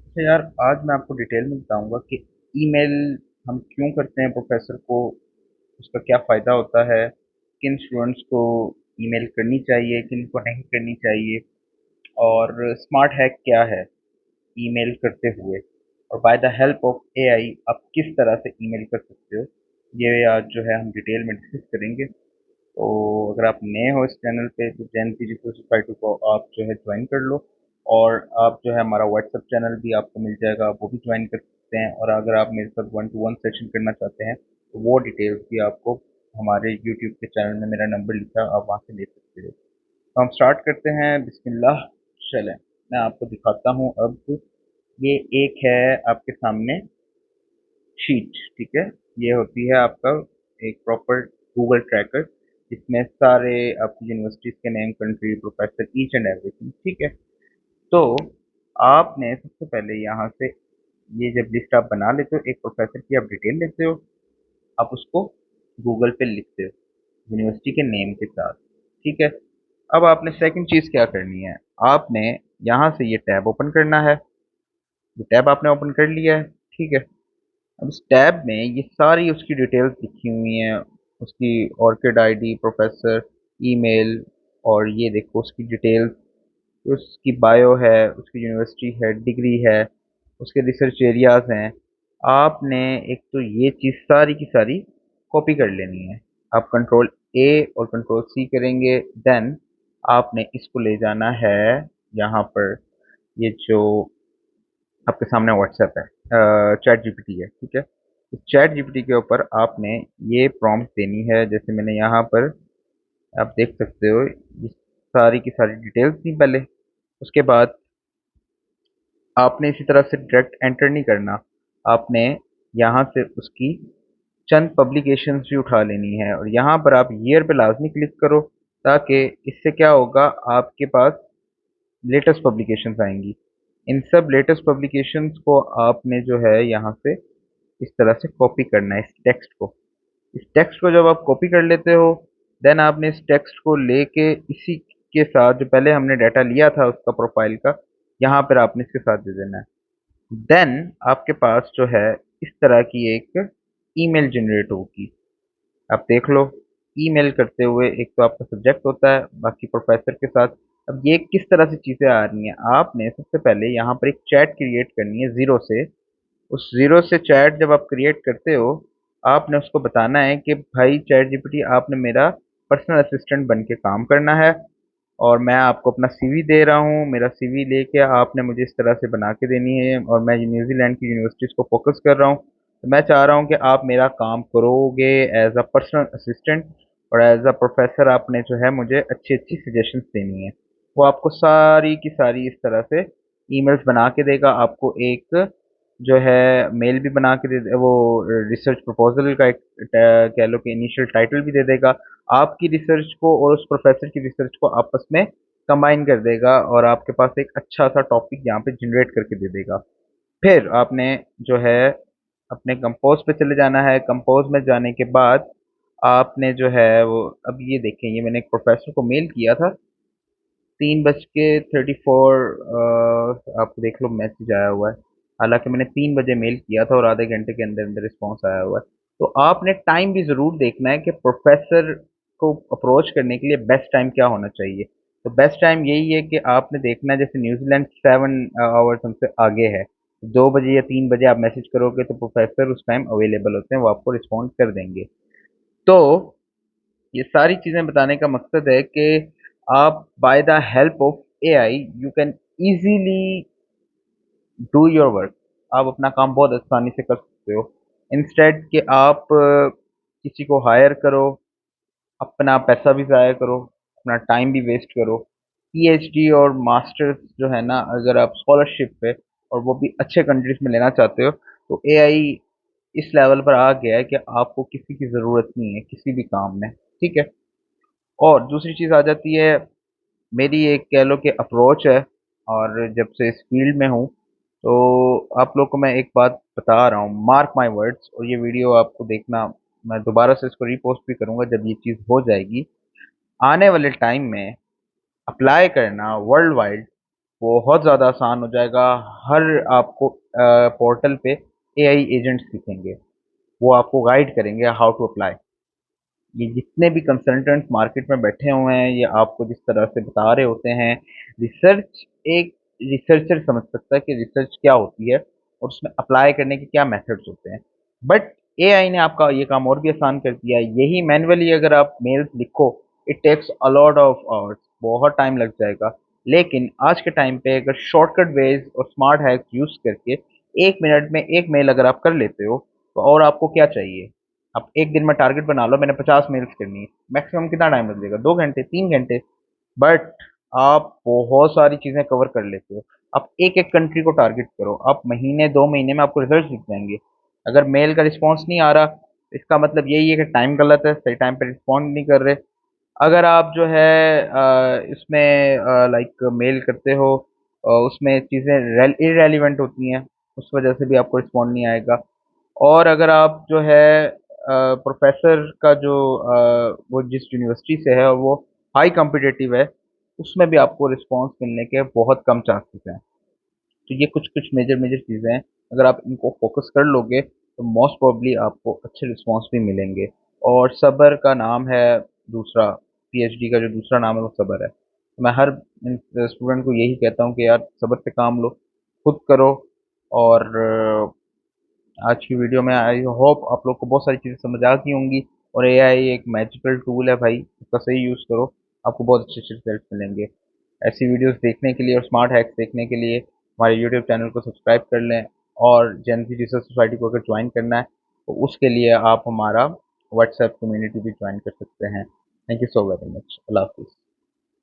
अच्छा यार, आज मैं आपको डिटेल में बताऊंगा कि ईमेल हम क्यों करते हैं प्रोफेसर को, उसका क्या फ़ायदा होता है, किन स्टूडेंट्स को ईमेल करनी चाहिए, किन को नहीं करनी चाहिए, और स्मार्ट हैक क्या है ईमेल करते हुए, और by the help of AI आप किस तरह से ईमेल कर सकते हो। ये आज जो है हम डिटेल में डिस्कस करेंगे। तो अगर आप नए हो इस चैनल पे तो जैन डिजिटल सोसाइटी को आप जो है ज्वाइन कर लो। और आप जो है हमारा व्हाट्सएप चैनल भी आपको मिल जाएगा, आप वो भी ज्वाइन कर सकते हैं। और अगर आप मेरे साथ वन टू वन सेशन करना चाहते हैं तो वो डिटेल्स भी आपको हमारे यूट्यूब के चैनल में मेरा नंबर लिखा है, आप वहाँ से ले सकते हो। तो हम स्टार्ट करते हैं, बिस्मिल्लाह। चलें, मैं आपको दिखाता हूँ अब। ये एक है आपके सामने शीट, ठीक है। ये होती है आपका एक प्रॉपर गूगल ट्रैकर, जिसमें सारे आपकी यूनिवर्सिटीज के name, country, professor, each and everything, ठीक है। तो आपने सबसे पहले यहाँ से ये जब लिस्ट आप बना लेते हो, एक प्रोफेसर की आप डिटेल लेते हो, आप उसको गूगल पे लिखते हो यूनिवर्सिटी के नेम के साथ, ठीक है। अब आपने सेकंड चीज़ क्या करनी है, आपने यहाँ से ये टैब ओपन करना है। ये टैब आपने ओपन कर लिया है, ठीक है। अब इस टैब में ये सारी उसकी डिटेल्स लिखी हुई हैं, उसकी ऑर्किड आईडी, प्रोफेसर, ईमेल, और ये देखो उसकी डिटेल्स, उसकी बायो है, उसकी यूनिवर्सिटी है, डिग्री है, उसके रिसर्च एरियाज हैं। आपने एक तो ये चीज़ सारी की सारी कॉपी कर लेनी है। आप कंट्रोल ए और कंट्रोल सी करेंगे, देन आपने इसको ले जाना है यहाँ पर। ये जो आपके सामने व्हाट्सएप है, चैट जीपीटी है, ठीक है। इस चैट जीपीटी के ऊपर आपने ये प्रॉम्प्ट देनी है, जैसे मैंने यहाँ पर, आप देख सकते हो, ये सारी की सारी डिटेल्स थी पहले। उसके बाद आपने इसी तरह से डायरेक्ट एंटर नहीं करना, आपने यहाँ से उसकी चंद पब्लिकेशंस भी उठा लेनी है, और यहाँ पर आप ईयर पे लाजमी क्लिक करो, ताकि इससे क्या होगा, आपके पास लेटेस्ट पब्लिकेशंस आएंगी। इन सब लेटेस्ट पब्लिकेशंस को आपने जो है यहाँ से इस तरह से कॉपी करना है, इस टेक्स्ट को जब आप कॉपी कर लेते हो, देन आपने इस टेक्स्ट को लेके इसी के साथ जो पहले हमने डाटा लिया था उसका प्रोफाइल का, यहाँ पर आपने इसके साथ दे देना है। देन आपके पास जो है इस तरह की एक ईमेल जनरेट होगी। आप देख लो, ईमेल करते हुए एक तो आपका सब्जेक्ट होता है, बाकी प्रोफेसर के साथ। अब ये किस तरह से चीज़ें आ रही हैं, आपने सबसे पहले यहाँ पर एक चैट क्रिएट करनी है ज़ीरो से। उस ज़ीरो से चैट जब आप क्रिएट करते हो, आपने उसको बताना है कि भाई चैट जीपीटी, आपने मेरा पर्सनल असिस्टेंट बन के काम करना है, और मैं आपको अपना सीवी दे रहा हूँ। मेरा सीवी लेके आपने मुझे इस तरह से बना के देनी है, और मैं न्यूजीलैंड की यूनिवर्सिटीज़ को फोकस कर रहा हूँ, तो मैं चाह रहा हूँ कि आप मेरा काम करोगे एज अ पर्सनल असिस्टेंट, और एज अ प्रोफेसर आपने जो है मुझे अच्छी अच्छी सजेशंस देनी है। वो आपको सारी की सारी इस तरह से ईमेल्स बना के देगा, आपको एक जो है मेल भी बना के वो रिसर्च प्रपोजल का एक कह लो कि इनिशियल टाइटल भी दे देगा। आपकी रिसर्च को और उस प्रोफेसर की रिसर्च को आपस में कंबाइन कर देगा, और आपके पास एक अच्छा सा टॉपिक यहाँ पे जनरेट करके दे देगा। फिर आपने जो है अपने कंपोज पे चले जाना है। कंपोज में जाने के बाद आपने जो है वो, अब ये देखें, ये मैंने एक प्रोफेसर को मेल किया था 3:34। आप देख लो मैसेज आया हुआ है, हालांकि मैंने 3 बजे मेल किया था और आधे घंटे के अंदर अंदर रिस्पॉन्स आया हुआ है। तो आपने टाइम भी ज़रूर देखना है कि प्रोफेसर को अप्रोच करने के लिए बेस्ट टाइम क्या होना चाहिए। तो बेस्ट टाइम यही है कि आपने देखना है, जैसे न्यूजीलैंड 7 आवर्स हमसे आगे है, 2 बजे या 3 बजे आप मैसेज करोगे तो प्रोफेसर उस टाइम अवेलेबल होते हैं, वो आपको रिस्पॉन्ड कर देंगे। तो ये सारी चीज़ें बताने का मकसद है कि आप by the help of AI you can easily do your work. आप अपना काम बहुत आसानी से कर सकते हो, इंस्टेड कि आप किसी को हायर करो, अपना पैसा भी ज़ाया करो, अपना टाइम भी वेस्ट करो। पीएचडी और मास्टर्स जो है ना, अगर आप स्कॉलरशिप पे, और वो भी अच्छे कंट्रीज में लेना चाहते हो, तो एआई इस लेवल पर आ गया है कि आपको किसी की ज़रूरत नहीं है किसी भी काम में, ठीक है। और दूसरी चीज़ आ जाती है, मेरी एक कह लो कि अप्रोच है, और जब से इस फील्ड में हूँ, तो आप लोग को मैं एक बात बता रहा हूँ, मार्क माय वर्ड्स, और ये वीडियो आपको देखना, मैं दोबारा से इसको रीपोस्ट भी करूँगा जब ये चीज़ हो जाएगी। आने वाले टाइम में अप्लाई करना वर्ल्ड वाइड बहुत ज़्यादा आसान हो जाएगा। हर आपको पोर्टल पे एआई एजेंट्स दिखेंगे, वो आपको गाइड करेंगे हाउ टू अप्लाई। ये जितने भी कंसल्टेंट्स मार्केट में बैठे हुए हैं, ये आपको जिस तरह से बता रहे होते हैं, रिसर्च एक रिसर्चर समझ सकता है कि रिसर्च क्या होती है और उसमें अप्लाई करने के क्या मेथड्स होते हैं। बट एआई ने आपका ये काम और भी आसान कर दिया है। यही मैन्युअली अगर आप मेल्स लिखो, it takes a lot of hours, बहुत टाइम लग जाएगा। लेकिन आज के टाइम पे अगर शॉर्टकट वेज और स्मार्ट हैक्स यूज करके 1 मिनट में एक मेल अगर आप कर लेते हो, तो और आपको क्या चाहिए। आप एक दिन में टारगेट बना लो, मैंने 50 मेल्स करनी है, मैक्सिमम कितना टाइम लग जाएगा, 2 घंटे 3 घंटे। बट आप बहुत सारी चीजें कवर कर लेते हो। आप एक एक कंट्री को टारगेट करो, आप महीने 2 महीने में आपको रिजल्ट दिख जाएंगे। अगर मेल का रिस्पॉन्स नहीं आ रहा, इसका मतलब यही है कि टाइम गलत है, सही टाइम पे रिस्पॉन्ड नहीं कर रहे। अगर आप जो है इसमें लाइक मेल करते हो, उसमें चीज़ें इरेलीवेंट होती हैं, उस वजह से भी आपको रिस्पॉन्ड नहीं आएगा। और अगर आप जो है प्रोफेसर का जो वो जिस यूनिवर्सिटी से है और वो हाई कॉम्पिटिटिव है, उसमें भी आपको रिस्पॉन्स मिलने के बहुत कम चांसेस हैं। तो ये कुछ कुछ मेजर मेजर चीज़ें हैं, अगर आप इनको फोकस कर लोगे तो मोस्ट प्रोबेबली आपको अच्छे रिस्पॉन्स भी मिलेंगे। और सब्र का नाम है दूसरा, पीएचडी का जो दूसरा नाम है वो सब्र है। तो मैं हर स्टूडेंट को यही कहता हूँ कि यार सब्र से काम लो, खुद करो। और आज की वीडियो में आई होप आप लोग को बहुत सारी चीज़ें समझ आ गई होंगी। और एआई एक मैजिकल टूल है भाई, इसका सही यूज़ करो, आपको बहुत अच्छे अच्छे रिजल्ट मिलेंगे। ऐसी वीडियोस देखने के लिए और स्मार्ट हैक्स देखने के लिए हमारे यूट्यूब चैनल को सब्सक्राइब कर लें। और जेन ज़ी रिसर्च सोसाइटी को अगर ज्वाइन करना है तो उसके लिए आप हमारा व्हाट्सएप कम्युनिटी भी ज्वाइन कर सकते हैं। Thank you so very much. अल्लाह हाफिज़।